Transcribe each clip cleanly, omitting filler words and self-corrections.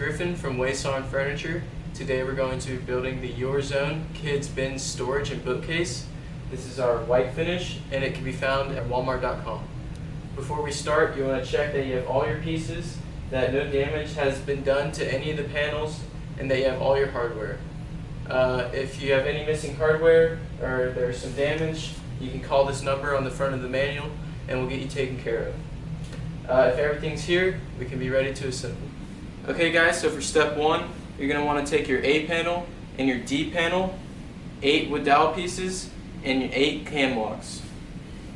Griffin from Huisen Furniture. Today we're going to be building the Your Zone Kids Bin Storage and Bookcase. This is our white finish and it can be found at walmart.com. Before we start, you want to check that you have all your pieces, that no damage has been done to any of the panels, and that you have all your hardware. If you have any missing hardware or there's some damage, you can call this number on the front of the manual and we'll get you taken care of. If everything's here, we can be ready to assemble. Okay guys, so for step one, you're going to want to take your A panel and your D panel, 8 wood dowel pieces, and your 8 cam blocks.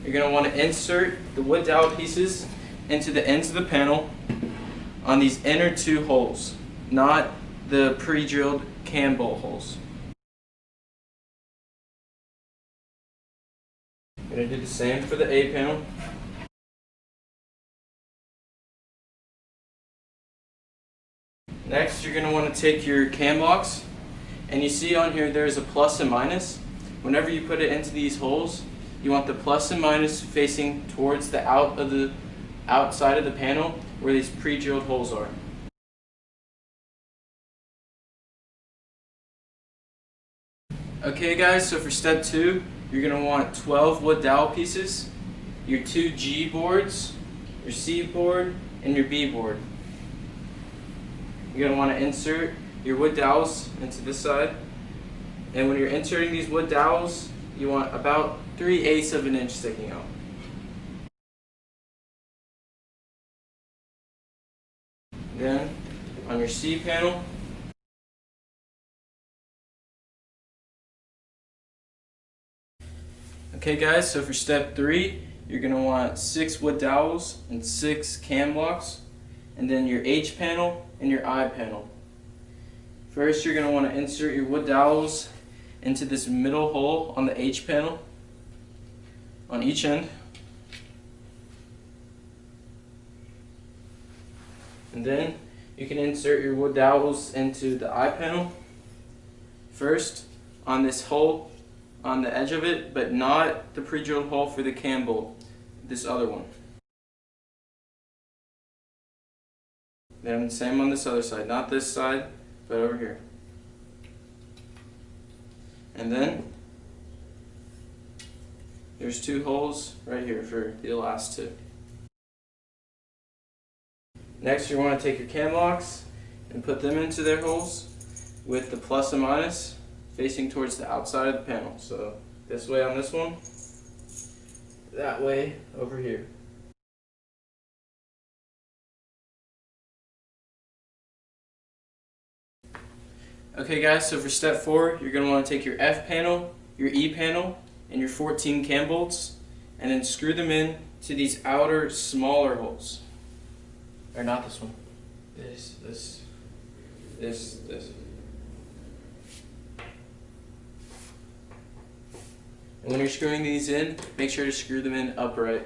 You're going to want to insert the wood dowel pieces into the ends of the panel on these inner 2 holes, not the pre-drilled cam bolt holes. You're going to do the same for the A panel. Next, you're going to want to take your cam blocks, and you see on here there's a plus and minus. Whenever you put it into these holes, you want the plus and minus facing towards the outside of the panel where these pre-drilled holes are. Okay guys, so for step 2, you're going to want 12 wood dowel pieces, your 2 G boards, your C board, and your B board. You're going to want to insert your wood dowels into this side, and when you're inserting these wood dowels, you want about 3/8 of an inch sticking out. Then on your C panel, okay guys, so for step 3, you're going to want 6 wood dowels and 6 cam blocks, and then your H panel and your I panel. First, you're going to want to insert your wood dowels into this middle hole on the H panel on each end. And then you can insert your wood dowels into the I panel. First on this hole on the edge of it, but not the pre-drilled hole for the cam bolt, this other one. Then same on this other side, not this side, but over here. And then there's 2 holes right here for the last 2. Next, you want to take your cam locks and put them into their holes with the plus and minus facing towards the outside of the panel. So this way on this one, that way over here. Okay guys, so for step 4, you're going to want to take your F panel, your E panel, and your 14 cam bolts, and then screw them in to these outer smaller holes. Or not this one. This. And when you're screwing these in, make sure to screw them in upright.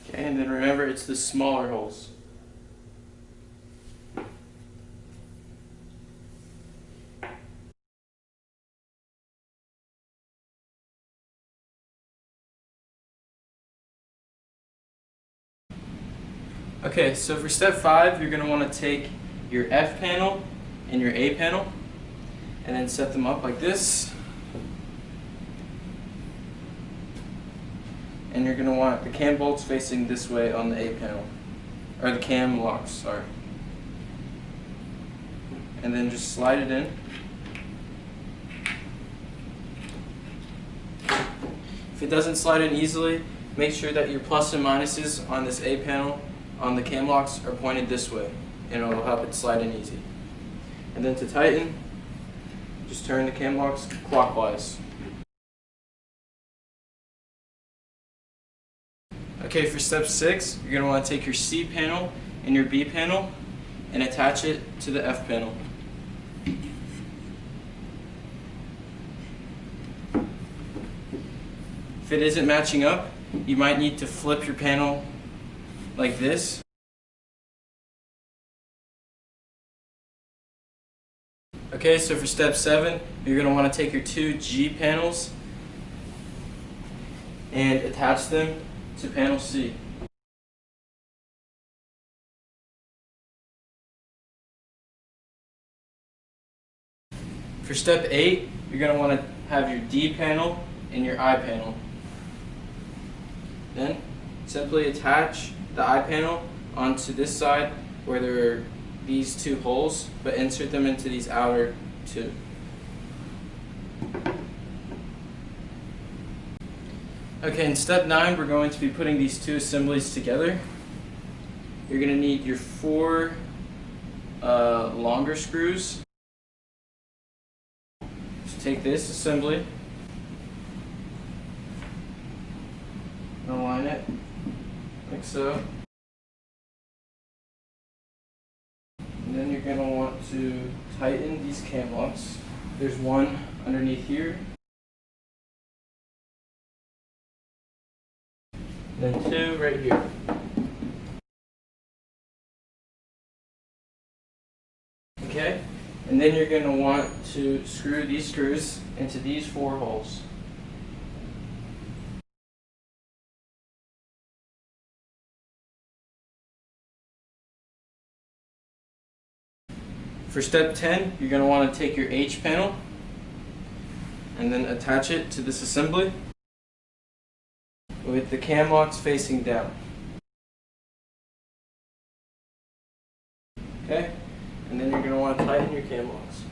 Okay, and then remember, it's the smaller holes. Okay, so for step 5, you're going to want to take your F panel and your A panel and then set them up like this. And you're going to want the cam bolts facing this way on the A panel, or the cam locks, sorry. And then just slide it in. If it doesn't slide in easily, make sure that your plus and minuses on this A panel on the cam locks are pointed this way, and it will help it slide in easy. And then to tighten, just turn the cam locks clockwise. Okay, for step 6, you're going to want to take your C panel and your B panel and attach it to the F panel. If it isn't matching up, you might need to flip your panel like this. Okay, so for step 7, you're going to want to take your 2 G panels and attach them to panel C. For step 8, you're going to want to have your D panel and your I panel. Then simply attach the I panel onto this side where there are these two holes, but insert them into these outer two. Okay, in step 9, we're going to be putting these two assemblies together. You're going to need your 4 longer screws. So take this assembly and align it like so. And then you're going to want to tighten these cam locks. There's one underneath here. Then 2 right here. Okay, and then you're going to want to screw these screws into these 4 holes. For step 10, you're going to want to take your H panel and then attach it to this assembly with the cam locks facing down. Okay, and then you're going to want to tighten your cam locks.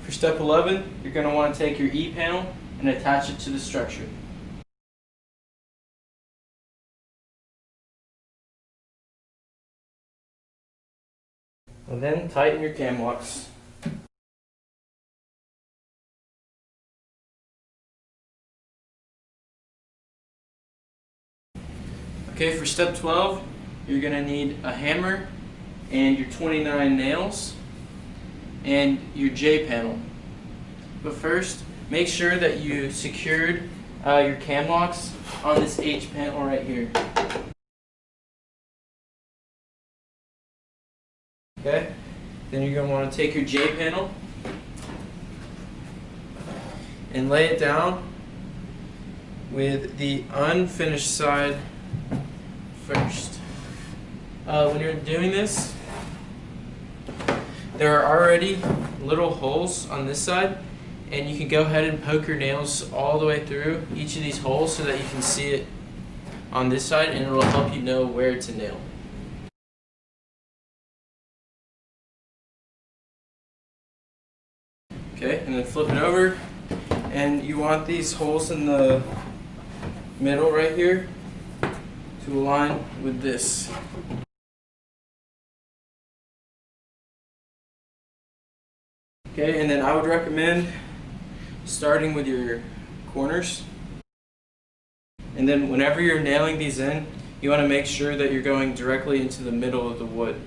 For step 11, you're going to want to take your E panel and attach it to the structure. And then tighten your cam locks. Okay, for step 12, you're going to need a hammer and your 29 nails and your J panel. But first, make sure that you secured your cam locks on this H panel right here. Okay, then you're going to want to take your J panel and lay it down with the unfinished side first. When you're doing this, there are already little holes on this side, and you can go ahead and poke your nails all the way through each of these holes so that you can see it on this side, and it will help you know where to nail. Okay, and then flip it over, and you want these holes in the middle right here to align with this. Okay, and then I would recommend starting with your corners, and then whenever you're nailing these in, you want to make sure that you're going directly into the middle of the wood.